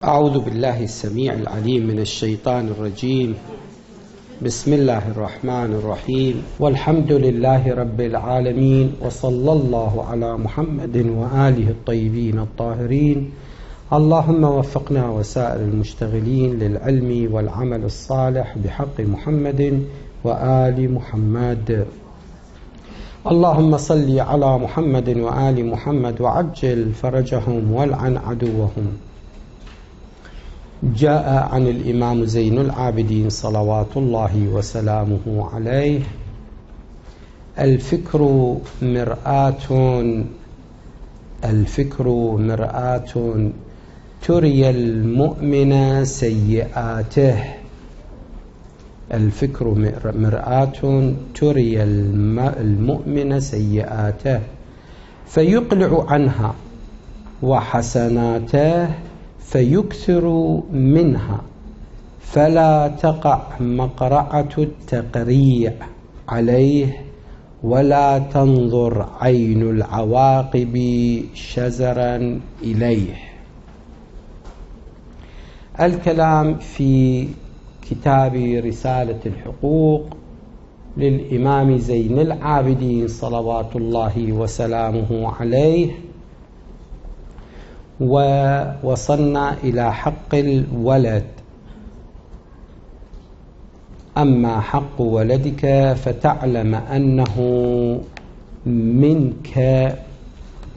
أعوذ بالله السميع العليم من الشيطان الرجيم. بسم الله الرحمن الرحيم، والحمد لله رب العالمين، وصلى الله على محمد وآله الطيبين الطاهرين. اللهم وفقنا وسائر المشتغلين للعلم والعمل الصالح بحق محمد وآل محمد. اللهم صل على محمد وآل محمد وعجل فرجهم والعن عدوهم. جاء عن الإمام زين العابدين صلوات الله وسلامه عليه: الفكر مرآة تري المؤمن سيئاته. الفكر مرآة تري المؤمن سيئاته فيقلع عنها، وحسناته فيكثر منها، فلا تقع مقرعة التقريع عليه، ولا تنظر عين العواقب شزرا إليه. الكلام في كتاب رسالة الحقوق للإمام زين العابدين صلوات الله وسلامه عليه، ووصلنا إلى حق الولد. أما حق ولدك فتعلم أنه منك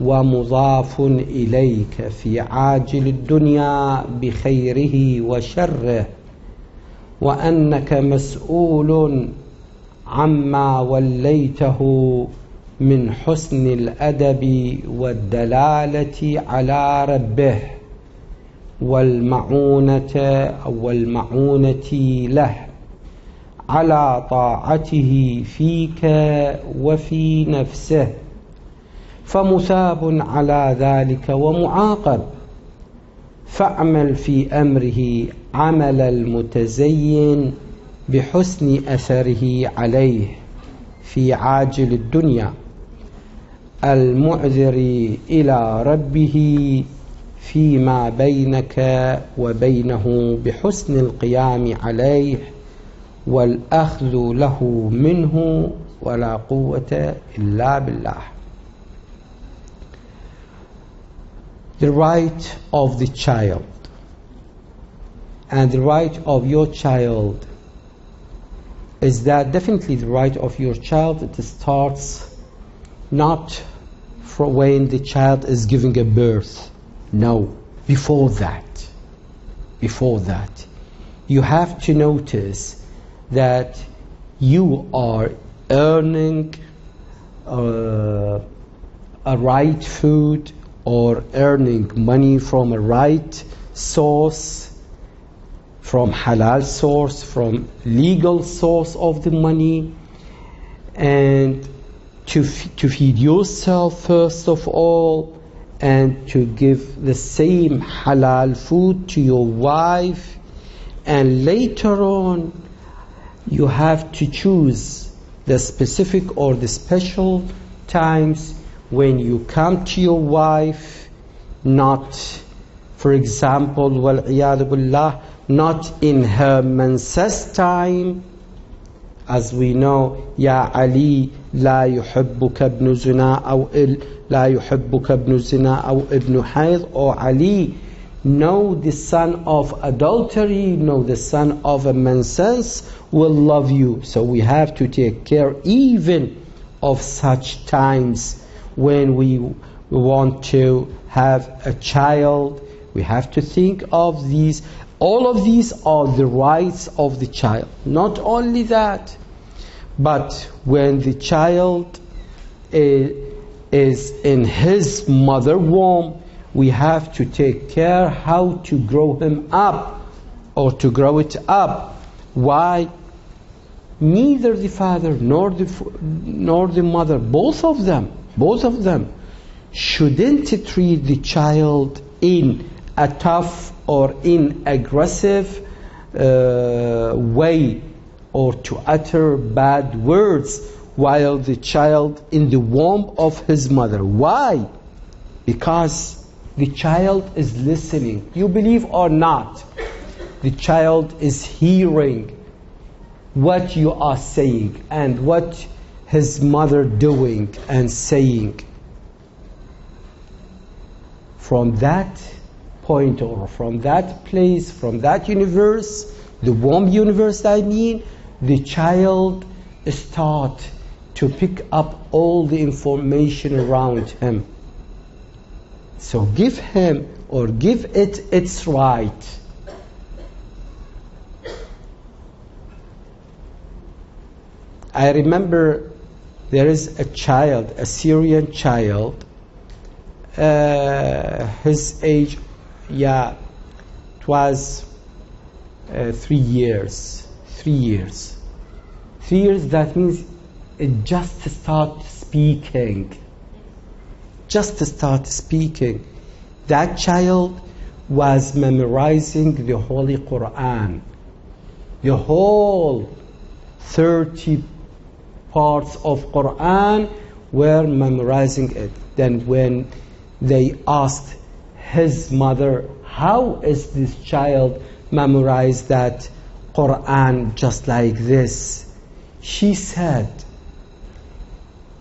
ومضاف إليك في عاجل الدنيا بخيره وشره، وأنك مسؤول عما وليته من حسن الأدب والدلالة على ربه والمعونة له على طاعته فيك وفي نفسه، فمثاب على ذلك ومعاقب. فاعمل في أمره عمل المتزين بحسن أثره عليه في عاجل الدنيا، المعذر إلى ربه فيما بينك وبينه بحسن القيام عليه والأخذ له منه، ولا قوة إلا بالله. The right of the child and the right of your child is that definitely the right of your child, it starts not from when the child is giving a birth. No, before that you have to notice that you are earning a right food or earning money from a right source, from halal source, from legal source of the money, and to feed yourself first of all, and to give the same halal food to your wife, and later on you have to choose the specific or the special times when you come to your wife, not, for example, wal-iyadu billah, not in her menses time, as we know, Ya Ali la yuhibbuka ibn zina aw la yuhibbuka ibn zina aw ibn hayd, or Ali, no, the son of adultery, no, the son of a menses will love you. So we have to take care even of such times when we want to have a child. We have to think of these. All of these are the rights of the child. Not only that, but when the child is in his mother womb, we have to take care how to grow him up or to grow it up. Why? Neither the father nor the mother, both of them shouldn't treat the child in a tough or in aggressive way, or to utter bad words while the child in the womb of his mother. Why? Because The child is listening. You believe or not, the child is hearing what you are saying and what his mother doing and saying. From that point, or from that place, from that universe, the womb universe I mean, the child start to pick up all the information around him. So give him or give it its right. I remember there is a child, a Syrian child, his age, it was 3 years. 3 years. 3 years, that means it just start speaking. Just start speaking. That child was memorizing the Holy Quran. The whole 30 parts of Quran were memorizing it. Then when they asked his mother, how is this child memorized that Quran just like this? She said,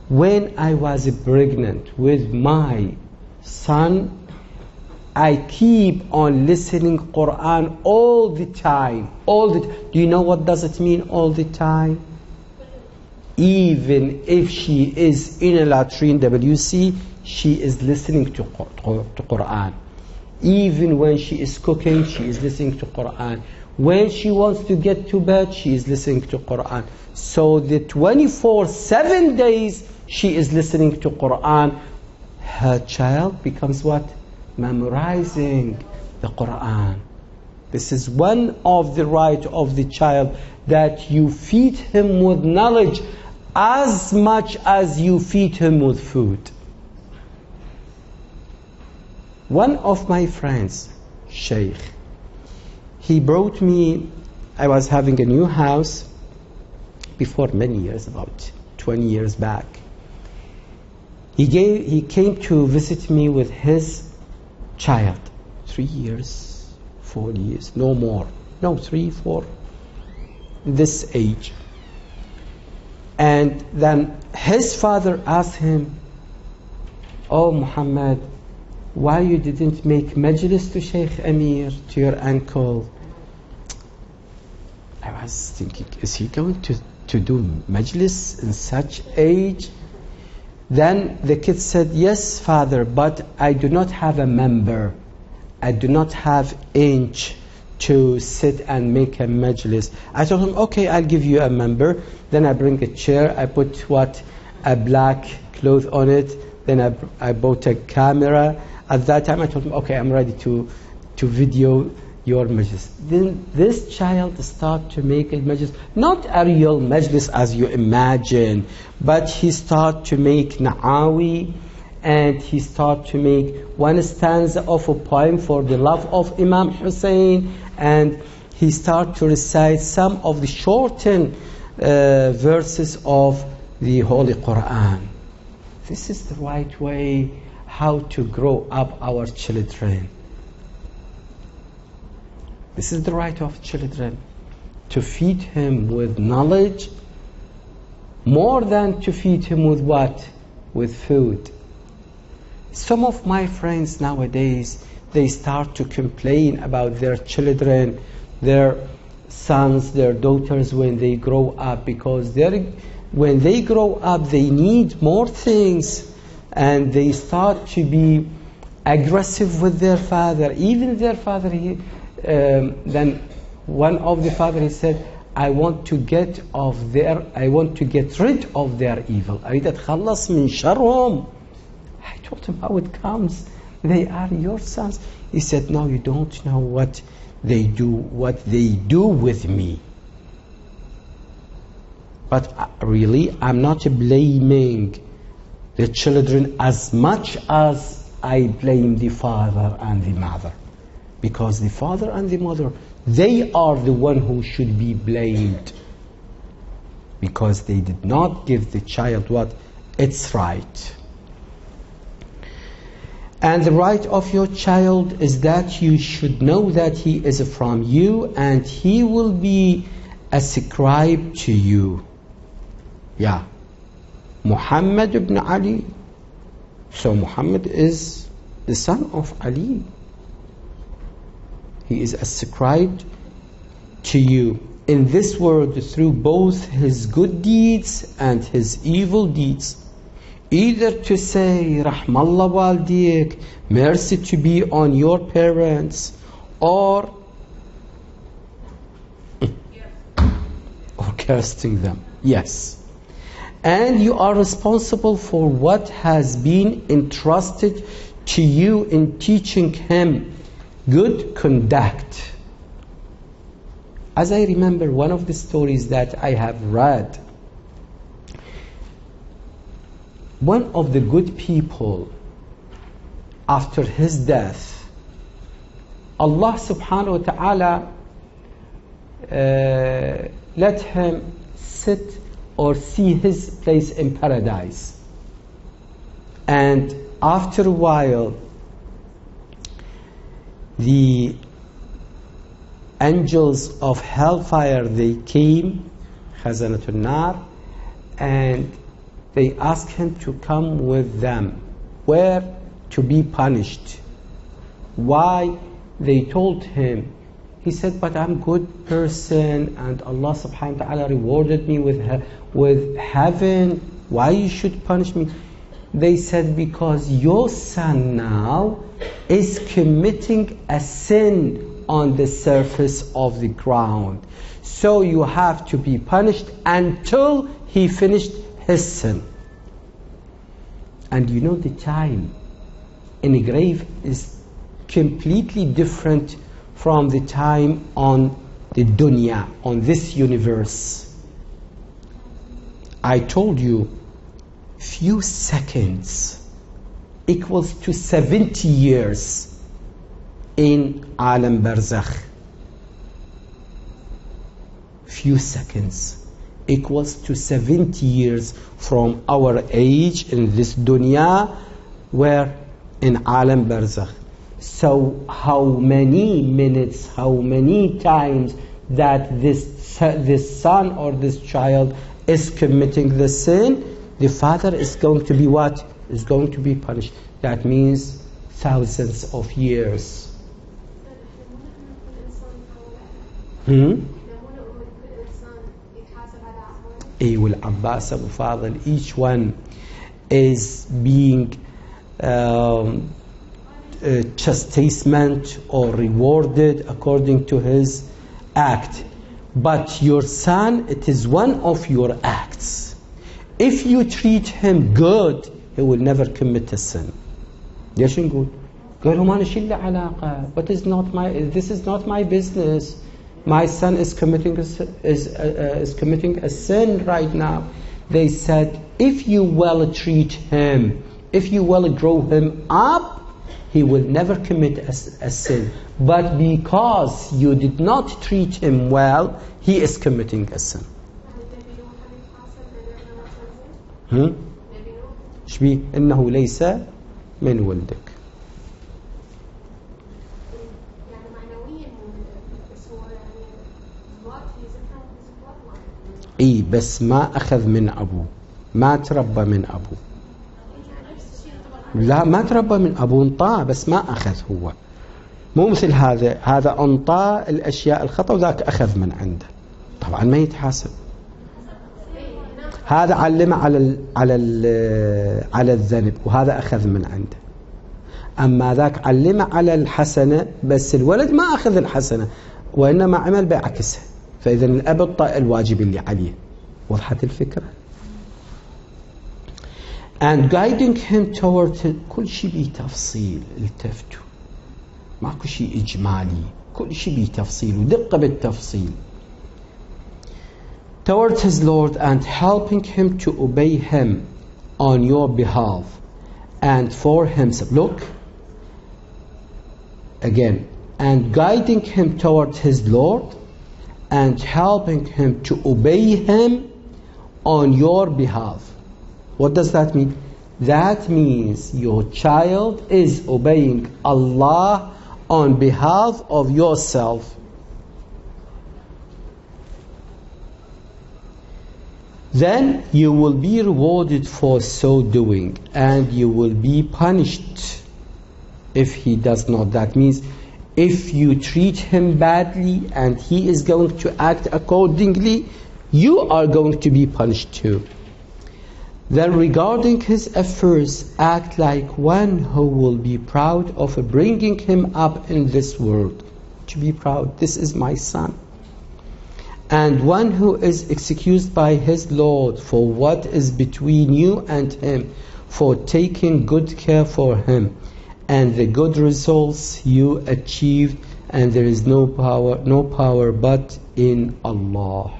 when I was pregnant with my son, I keep on listening Quran all the time. Do you know what does it mean all the time? Even if she is in a latrine, WC, she is listening to Quran. Even when she is cooking, she is listening to Quran. When she wants to get to bed, she is listening to Quran. So the 24/7 days she is listening to Quran. Her child becomes what? Memorizing the Quran. This is one of the right of the child, that you feed him with knowledge as much as you feed him with food. One of my friends, Sheikh, he brought me, I was having a new house before many years, about 20 years back. He came to visit me with his child, 3 years, 4 years, no more, no, 3, 4, this age. And then his father asked him, oh Muhammad, why you didn't make majlis to Sheikh Ameer, to your uncle? I was thinking, is he going to do majlis in such age? Then the kid said, yes, father, but I do not have a member. I do not have inch to sit and make a majlis. I told him, okay, I'll give you a member. Then I bring a chair, I put a black cloth on it. Then I bought a camera. At that time I told him, okay, I'm ready to video your majlis. Then this child started to make a majlis, not a real majlis as you imagine, but he started to make na'awi, and he started to make one stanza of a poem for the love of Imam Hussein, and he started to recite some of the shortened verses of the Holy Quran. This is the right way how to grow up our children. This is the right of children, to feed him with knowledge more than to feed him with what? With food. Some of my friends nowadays, they start to complain about their children, their sons, their daughters when they grow up, because when they grow up they need more things, and they start to be aggressive with their father. Even their father, then one of the fathers said, I want to get rid of their evil. أريد أتخلص من شرهم. I told him how it comes. They are your sons. He said, no, you don't know what they do with me. But really, I'm not blaming the children as much as I blame the father and the mother. Because the father and the mother, they are the one who should be blamed, because they did not give the child what? It's right. And the right of your child is that you should know that he is from you and he will be ascribed to you. Yeah. Muhammad ibn Ali. So Muhammad is the son of Ali. He is ascribed to you in this world through both his good deeds and his evil deeds. Either to say, Rahmallah waldik, mercy to be on your parents, or cursing them. Yes. And you are responsible for what has been entrusted to you in teaching him good conduct. As I remember one of the stories that I have read, one of the good people, after his death, Allah subhanahu wa ta'ala let him sit or see his place in paradise. And after a while, the angels of hellfire, they came, Khazanatul Nar, and they asked him to come with them. Where? To be punished. Why? They told him. He said, but I'm a good person and Allah subhanahu wa ta'ala rewarded me with heaven. Why you should punish me? They said, because your son now is committing a sin on the surface of the ground. So you have to be punished until he finished his sin. And you know the time in a grave is completely different from the time on the dunya, on this universe. I told you, few seconds equals to 70 years in Alam Barzakh. Few seconds equals to 70 years from our age in this dunya, where in Alam Barzakh. So how many minutes, how many times that this son or this child is committing the sin, the father is going to be what? Is going to be punished. That means thousands of years. Abbas Abu Fadl, each one is being chastisement or rewarded according to his act. But your son, it is one of your acts. If you treat him good, he will never commit a sin. ليش نقول؟ قالوا ما نشيل له علاقة. But this is not my business. My son is committing a sin right now. They said, if you well treat him, if you well grow him up, he will never commit a sin. But because you did not treat him well, he is committing a sin. شبيه إنه ليس من ولدك. إيه بس ما أخذ من أبوه، ما تربى من أبوه. لا ما تربى من أبوه، انطاه بس ما أخذ هو. مو مثل هذا انطاه الأشياء الخطأ وذاك أخذ من عنده. طبعا ما يتحاسب. هذا علمه على الذنب وهذا أخذ من عنده. أما ذاك علمه على الحسنة بس الولد ما أخذ الحسنة وإنما عمل بعكسها. فإذا الأب الطاء الواجب اللي عليه. وضحت الفكرة؟ and guiding him toward كل شيء بتفصيل. التفتوا ماكو شيء إجمالي، كل شيء بتفصيل ودقة بالتفصيل. toward his Lord and helping him to obey him on your behalf and for himself. Look again, and guiding him toward his Lord and helping him to obey him on your behalf. What does that mean? that means your child is obeying Allah on behalf of yourself. Then you will be rewarded for so doing, and you will be punished if he does not. That means if you treat him badly and he is going to act accordingly, you are going to be punished too. Then regarding his affairs, act like one who will be proud of bringing him up in this world. To be proud, this is my son. And one who is excused by his Lord for what is between you and him, for taking good care for him, and the good results you achieved, and there is no power but in Allah.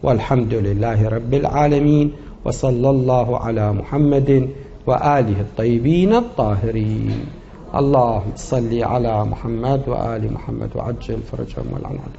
Walhamdulillahi Rabbil Alameen. وصلى الله على محمد وآله الطيبين الطاهرين. اللهم صل على محمد وآل محمد وعجل فرجهم والعنهم.